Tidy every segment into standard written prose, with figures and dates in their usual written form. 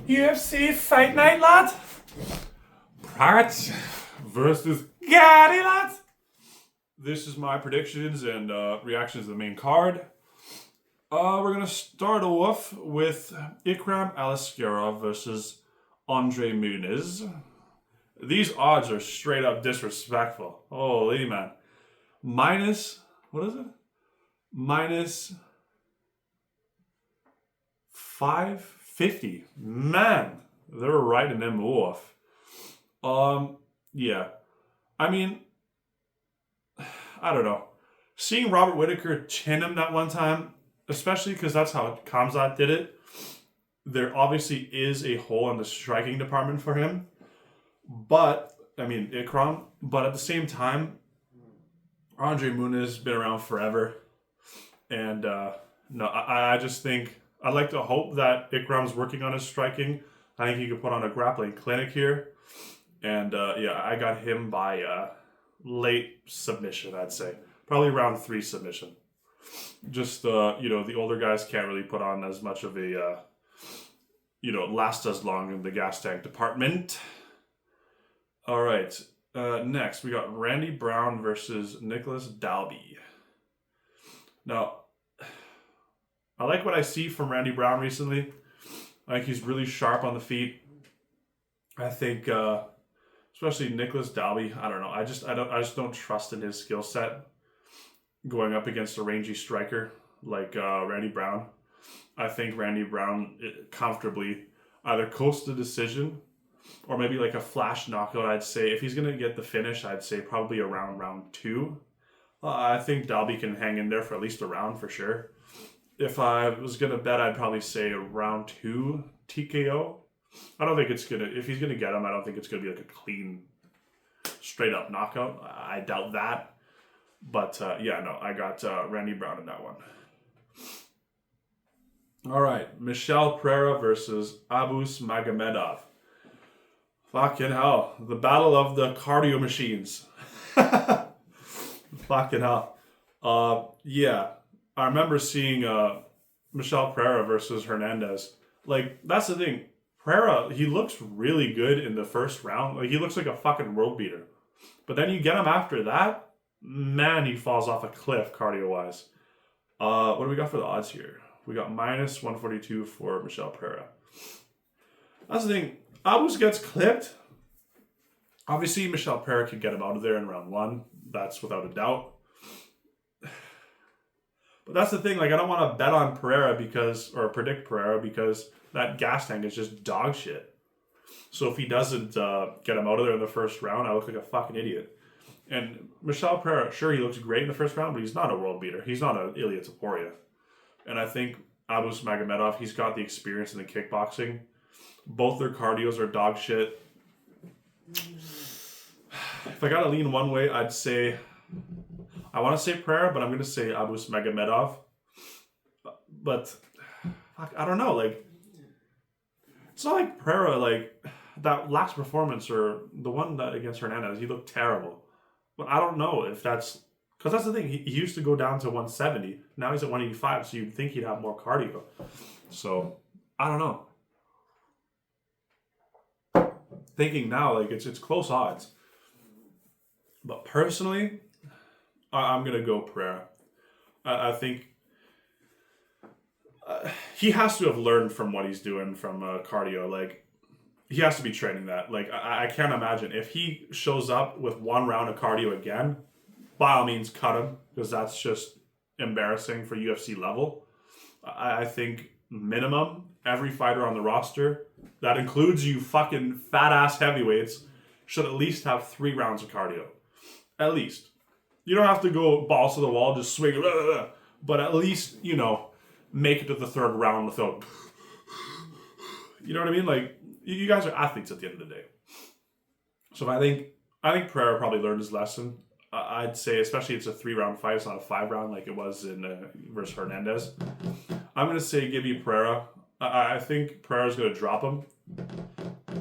UFC Fight Night, lad. Prates versus Garry, lad. This is my predictions and reactions to the main card. We're gonna start off with Ikram Aliskerov versus Andre Muniz. These odds are straight up disrespectful. Holy man. What is it? Minus 550. Man, they're writing them off. Yeah. I mean, I don't know. Seeing Robert Whittaker chin him that one time, especially because that's how Khamzat did it, there obviously is a hole in the striking department for him. But, I mean, Ikram. But at the same time, Andre Muniz has been around forever. And, no, I just think, I'd like to hope that Ikram's working on his striking. I think he could put on a grappling clinic here. And, yeah, I got him by late submission, I'd say. Probably round 3 submission. Just, the older guys can't really put on as much of a, last as long in the gas tank department. All right. Next, we got Randy Brown versus Nicholas Dalby. Now, I like what I see from Randy Brown recently. I think he's really sharp on the feet. I think, especially Nicholas Dalby, I don't know. I just don't trust in his skill set going up against a rangy striker like Randy Brown. I think Randy Brown comfortably either coasts the decision or maybe like a flash knockout. I'd say if he's gonna get the finish, I'd say probably around round 2. I think Dalby can hang in there for at least a round for sure. If I was gonna bet, I'd probably say round 2 TKO. I don't think it's gonna. If he's gonna get him, I don't think it's gonna be like a clean, straight up knockout. I doubt that. But I got Randy Brown in that one. All right, Michel Pereira versus Abus Magomedov. Fucking hell, the battle of the cardio machines. Fucking hell. I remember seeing Michel Pereira versus Hernandez. Like, that's the thing. Pereira, he looks really good in the first round. Like, he looks like a fucking world beater. But then you get him after that, man, he falls off a cliff cardio-wise. What do we got for the odds here? We got minus 142 for Michel Pereira. That's the thing. Abus gets clipped. Obviously, Michel Pereira could get him out of there in round 1. That's without a doubt. But that's the thing. Like, I don't want to bet on Pereira or predict Pereira because that gas tank is just dog shit. So if he doesn't get him out of there in the first round, I look like a fucking idiot. And Michel Pereira, sure, he looks great in the first round, but he's not a world beater. He's not an Ilya Taporia. And I think Abus Magomedov, he's got the experience in the kickboxing. Both their cardios are dog shit. If I gotta lean one way, I'd say, I want to say Pereira, but I'm gonna say Abus Magomedov. But fuck, I don't know. Like, it's not like Pereira. Like that last performance or the one that against Hernandez, he looked terrible. But I don't know if that's because that's the thing. He used to go down to 170. Now he's at 185, so you'd think he'd have more cardio. So I don't know. Thinking now, like it's close odds. But personally, I'm gonna go Pereira. I think he has to have learned from what he's doing from cardio. Like he has to be training that. Like I can't imagine if he shows up with 1 round of cardio again. By all means, cut him because that's just embarrassing for UFC level. I think minimum every fighter on the roster, that includes you fucking fat ass heavyweights, should at least have 3 rounds of cardio. At least. You don't have to go balls to the wall, just swing, but at least, make it to the 3rd round without, you know what I mean? Like, you guys are athletes at the end of the day. So I think Pereira probably learned his lesson. I'd say, especially it's a 3-round fight, it's not a 5-round like it was in versus Hernandez. I'm going to say give me Pereira. I think Pereira's going to drop him.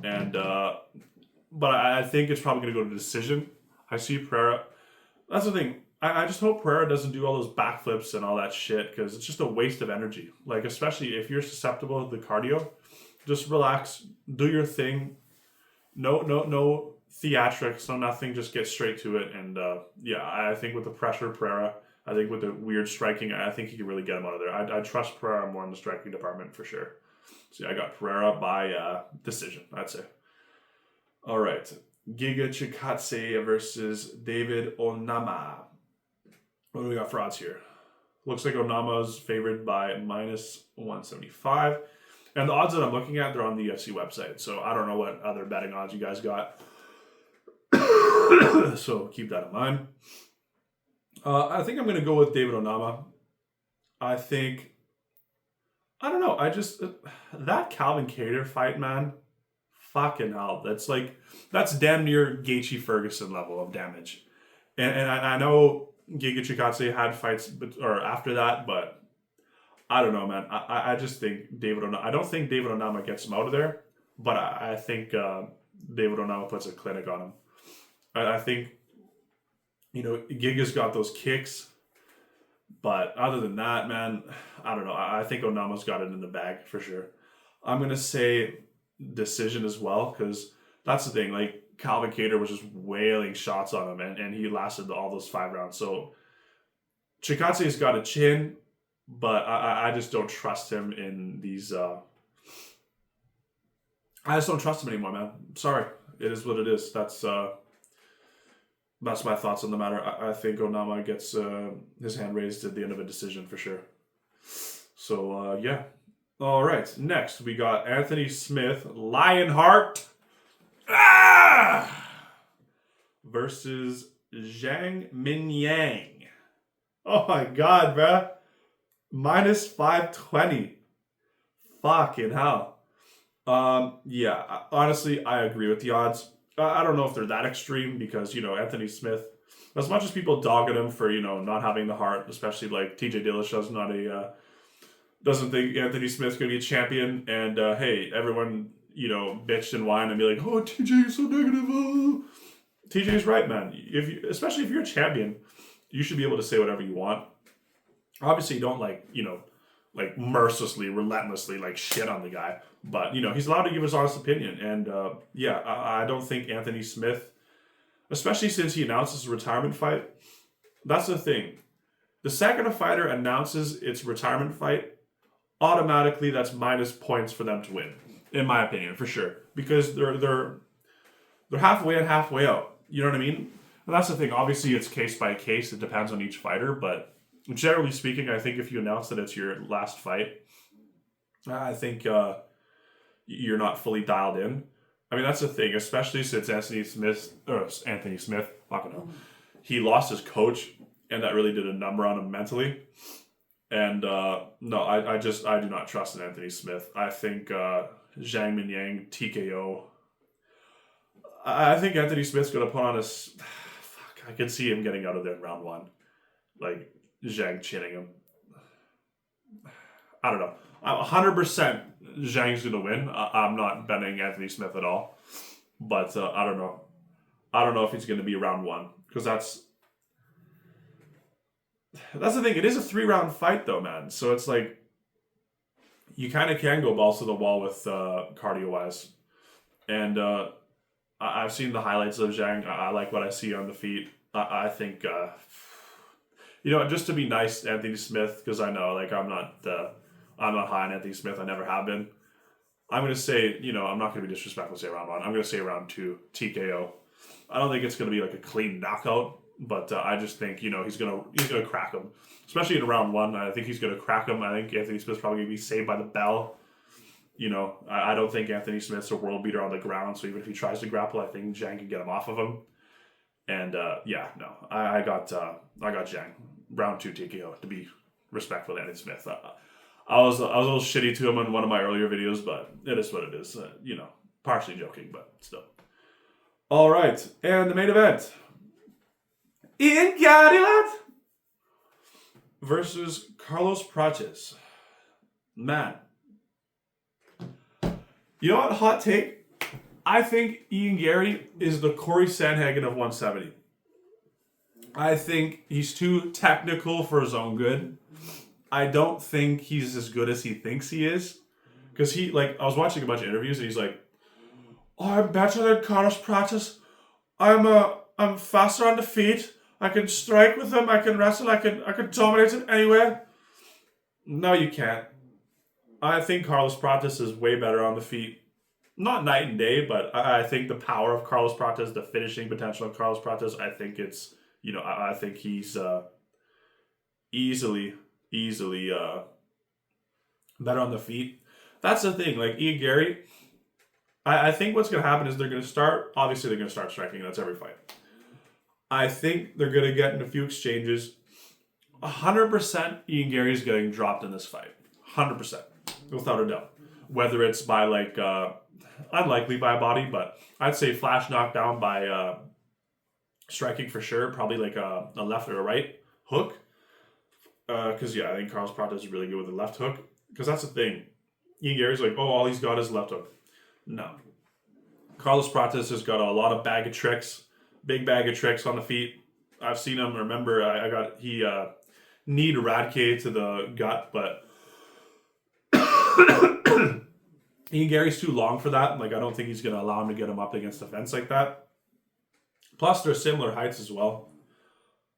And, but I think it's probably going to go to decision. I see Pereira. That's the thing. I just hope Pereira doesn't do all those backflips and all that shit because it's just a waste of energy. Like, especially if you're susceptible to the cardio, Just relax, do your thing. No theatrics, no nothing. Just get straight to it. And yeah, I think with the pressure, Pereira. I think with the weird striking, I think he can really get him out of there. I trust Pereira more in the striking department for sure. So yeah, I got Pereira by decision, I'd say. All right. Giga Chikadze versus David Onama. What do we got for odds here? Looks like Onama's favored by minus 175. And the odds that I'm looking at, they're on the UFC website. So I don't know what other betting odds you guys got. So keep that in mind. I think I'm going to go with David Onama. I don't know. That Calvin Kattar fight, man. Fucking hell. That's damn near Gaethje Ferguson level of damage. And I know Giga Chikadze had fights after that, but I don't know, man. I just think David Onama. I don't think David Onama gets him out of there, but I think David Onama puts a clinic on him. I think, Giga's got those kicks, but other than that, man, I don't know. I think Onama's got it in the bag for sure. I'm going to say decision as well, because that's the thing. Like, Calvin Kattar was just wailing shots on him, and he lasted all those 5 rounds. So, Chikadze's got a chin, but I just don't trust him in these... I just don't trust him anymore, man. Sorry. It is what it is. That's my thoughts on the matter. I think Onama gets his hand raised at the end of a decision for sure. So, yeah. All right. Next, we got Anthony Smith, Lionheart, versus Zhang Minyang. Oh, my God, bruh. Minus 520. Fucking hell. Yeah, honestly, I agree with the odds. I don't know if they're that extreme because, Anthony Smith, as much as people dog at him for, not having the heart, especially like TJ Dillashaw doesn't think Anthony Smith's going to be a champion. And, hey, everyone, bitched and whined and be like, oh, TJ is so negative. Oh. TJ's right, man. Especially if you're a champion, you should be able to say whatever you want. Obviously, you don't mercilessly, relentlessly, shit on the guy. But, he's allowed to give his honest opinion. And, yeah, I don't think Anthony Smith, especially since he announced his retirement fight, that's the thing. The second a fighter announces its retirement fight, automatically that's minus points for them to win, in my opinion, for sure. Because they're halfway in, halfway out. You know what I mean? And that's the thing. Obviously, it's case by case. It depends on each fighter. But generally speaking, I think if you announce that it's your last fight, I think you're not fully dialed in. I mean, that's the thing, especially since Anthony Smith, fucking hell, he lost his coach, and that really did a number on him mentally. And no, I do not trust in Anthony Smith. I think Zhang Minyang, TKO. I think Anthony Smith's going to put on I can see him getting out of there in round 1. Like, Zhang chinning him. I don't know. 100% Zhang's going to win. I'm not betting Anthony Smith at all. But I don't know. I don't know if he's going to be round 1. Because that's the thing. It is a 3-round fight, though, man. So it's like, you kind of can go balls to the wall with cardio-wise. And I've seen the highlights of Zhang. I like what I see on the feet. I think, just to be nice to Anthony Smith, because I know, I'm not high on Anthony Smith. I never have been. I'm going to say, I'm not going to be disrespectful to say round 1. I'm going to say round 2, TKO. I don't think it's going to be a clean knockout, but I just think, he's going to crack him. Especially in round 1, I think he's going to crack him. I think Anthony Smith's probably going to be saved by the bell. I don't think Anthony Smith's a world beater on the ground, so even if he tries to grapple, I think Zhang can get him off of him. And I got Zhang, round 2 TKO, to be respectful to Anthony Smith. I was a little shitty to him in one of my earlier videos, but it is what it is. Partially joking, but still. All right, and the main event: Ian Garry versus Carlos Prates. Man. You know what? Hot take. I think Ian Garry is the Corey Sandhagen of 170. I think he's too technical for his own good. I don't think he's as good as he thinks he is. because I was watching a bunch of interviews and he's like, "Oh, I'm better than Carlos Prates. I'm faster on the feet. I can strike with him. I can wrestle. I can dominate him anywhere." No, you can't. I think Carlos Prates is way better on the feet. Not night and day, but I think the power of Carlos Prates, the finishing potential of Carlos Prates, I think it's, I think he's easily better on the feet. That's the thing. Like Ian Garry, I think what's going to happen is they're going to start striking. That's every fight. I think they're going to get in a few exchanges. 100% Ian Garry's getting dropped in this fight. 100%. Without a doubt. Whether it's by unlikely by a body, but I'd say flash knockdown by striking for sure. Probably like a left or a right hook. Because I think Carlos Prates is really good with the left hook. Because that's the thing. Ian Garry's like, oh, all he's got is left hook. No. Carlos Prates has got a lot of bag of tricks. Big bag of tricks on the feet. I've seen him. Remember, he kneed Radke to the gut, but Ian Garry's too long for that. I don't think he's going to allow him to get him up against the fence like that. Plus, they're similar heights as well.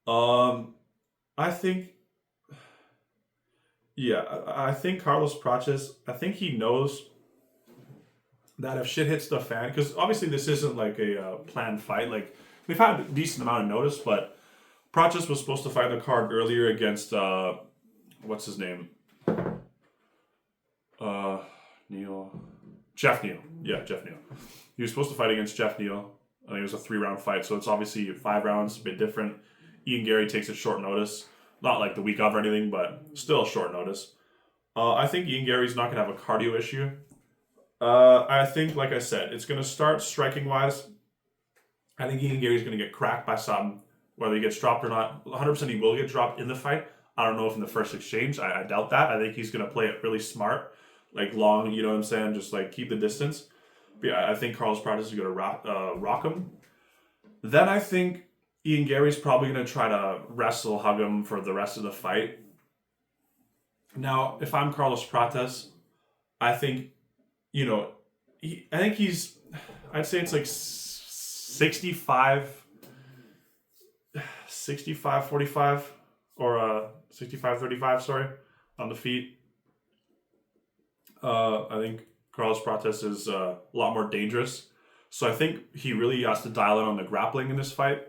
I think Carlos Prates, I think he knows that if shit hits the fan, because obviously this isn't like a planned fight. They've had a decent amount of notice, but Prates was supposed to fight the card earlier against what's his name? Jeff Neal. Yeah, Jeff Neal. He was supposed to fight against Jeff Neal. I think it was a 3-round fight, so it's obviously 5 rounds, a bit different. Ian Garry takes it short notice. Not like the week of or anything, but still short notice. I think Ian Garry's not going to have a cardio issue. I think, like I said, it's going to start striking-wise. I think Ian Garry's going to get cracked by something, whether he gets dropped or not. 100% he will get dropped in the fight. I don't know if in the first exchange. I doubt that. I think he's going to play it really smart. Long, you know what I'm saying? Just keep the distance. But yeah, I think Carlos Prates is going to rock him. Then I think Ian Garry's probably going to try to wrestle, hug him for the rest of the fight. Now, if I'm Carlos Prates, I think, I'd say it's 65-45 or 65-35, sorry, on the feet. I think Carlos Prates is a lot more dangerous. So I think he really has to dial in on the grappling in this fight,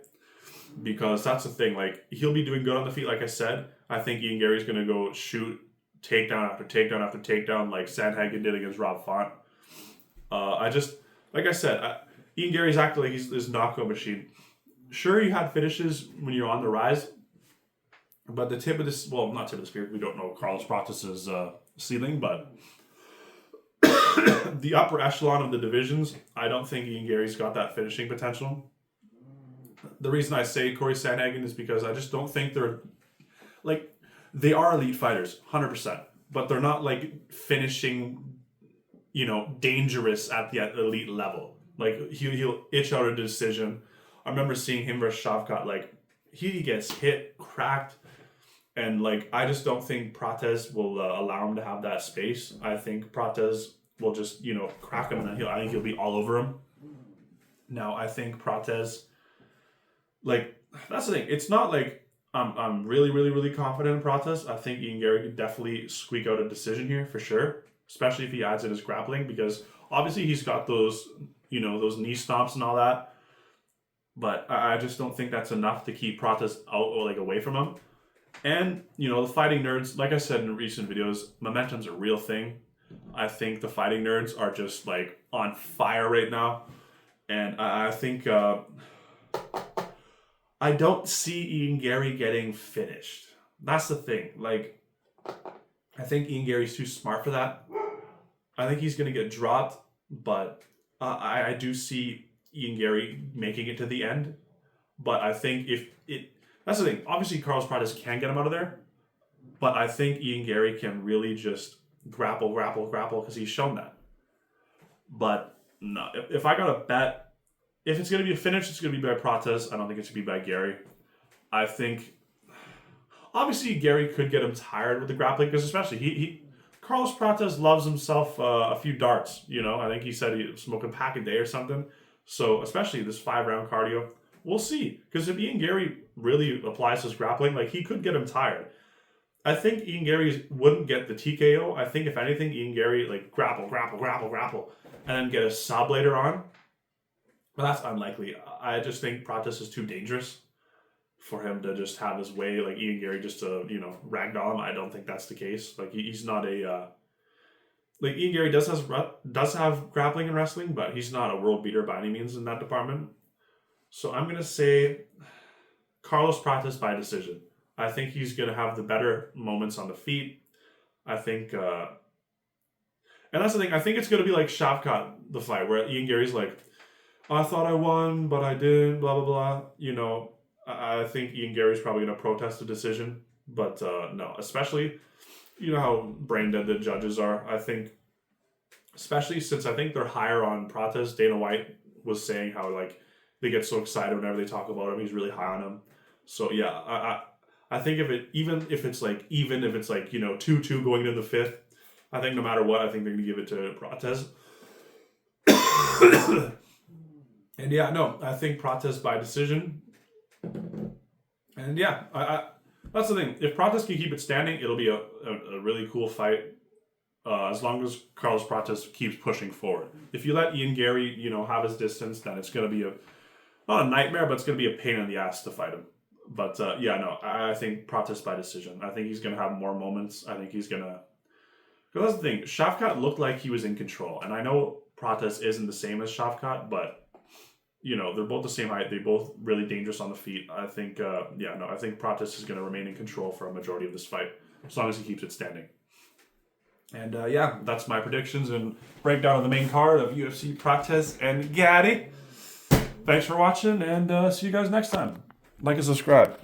because that's the thing. He'll be doing good on the feet, like I said. I think Ian Garry's going to go shoot takedown after takedown after takedown like Sandhagen did against Rob Font. Like I said, Ian Garry's acting like he's this knockout machine. Sure, he had finishes when you're on the rise, but the tip of this, well, not tip of the spear, we don't know Carlos Prates' ceiling, but the upper echelon of the divisions, I don't think Ian Garry's got that finishing potential. The reason I say Corey Sandhagen is because I just don't think they're, they are elite fighters, 100%, but they're not finishing, dangerous at the elite level. He'll itch out a decision. I remember seeing him versus Shavkat, he gets hit, cracked, and I just don't think Prates will allow him to have that space. I think Prates will just, crack him, and then I think he'll be all over him. Now, I think Prates, that's the thing. It's not I'm really, really, really confident in Prates. I think Ian Garry could definitely squeak out a decision here for sure, especially if he adds in his grappling, because obviously he's got those, those knee stomps and all that. But I just don't think that's enough to keep Prates out or away from him. And, the fighting nerds, like I said in recent videos, momentum's a real thing. I think the fighting nerds are just on fire right now. And I think I don't see Ian Garry getting finished. That's the thing. I think Ian Garry's too smart for that. I think he's going to get dropped, but I do see Ian Garry making it to the end. But I think that's the thing. Obviously, Carlos Prates can get him out of there, but I think Ian Garry can really just grapple, because he's shown that. But no, if I got to bet, if it's going to be a finish, it's going to be by Prates. I don't think it's going to be by Garry. I think, obviously, Garry could get him tired with the grappling, because especially Carlos Prates loves himself a few darts. I think he said he smoked a pack a day or something. So especially this 5-round cardio, we'll see. Because if Ian Garry really applies his grappling, like he could get him tired. I think Ian Garry wouldn't get the TKO. I think if anything, Ian Garry like grapple, and then get a sub later on. But that's unlikely. I just think Prates is too dangerous for him to just have his way, like Ian Garry just to, ragdoll him. I don't think that's the case. Like he's not a like Ian Garry does have grappling and wrestling, but he's not a world beater by any means in that department. So I'm gonna say Carlos Prates by decision. I think he's gonna have the better moments on the feet. I think and that's the thing, I think it's gonna be like Shavkat, the fight, where Ian Garry's like, I thought I won, but I didn't, blah blah blah. I think Ian Garry's probably going to protest the decision, but no, especially, how brain dead the judges are. I think, especially since I think they're higher on Prates. Dana White was saying how, like, they get so excited whenever they talk about him. He's really high on him. So, yeah, I think even if it's 2-2 going into the fifth, I think no matter what, I think they're going to give it to Prates. And yeah, no, I think Prates by decision. And yeah, I that's the thing. If Prates can keep it standing, it'll be a really cool fight. As long as Carlos Prates keeps pushing forward. If you let Ian Garry, have his distance, then it's going to be not a nightmare, but it's going to be a pain in the ass to fight him. But yeah, no, I think Prates by decision. I think he's going to have more moments. I think he's going to... Because that's the thing. Shavkat looked like he was in control. And I know Prates isn't the same as Shavkat, but... they're both the same height. They're both really dangerous on the feet. I think, I think Prates is going to remain in control for a majority of this fight, as long as he keeps it standing. And that's my predictions and breakdown of the main card of UFC Prates and Garry. Thanks for watching, and see you guys next time. Like and subscribe.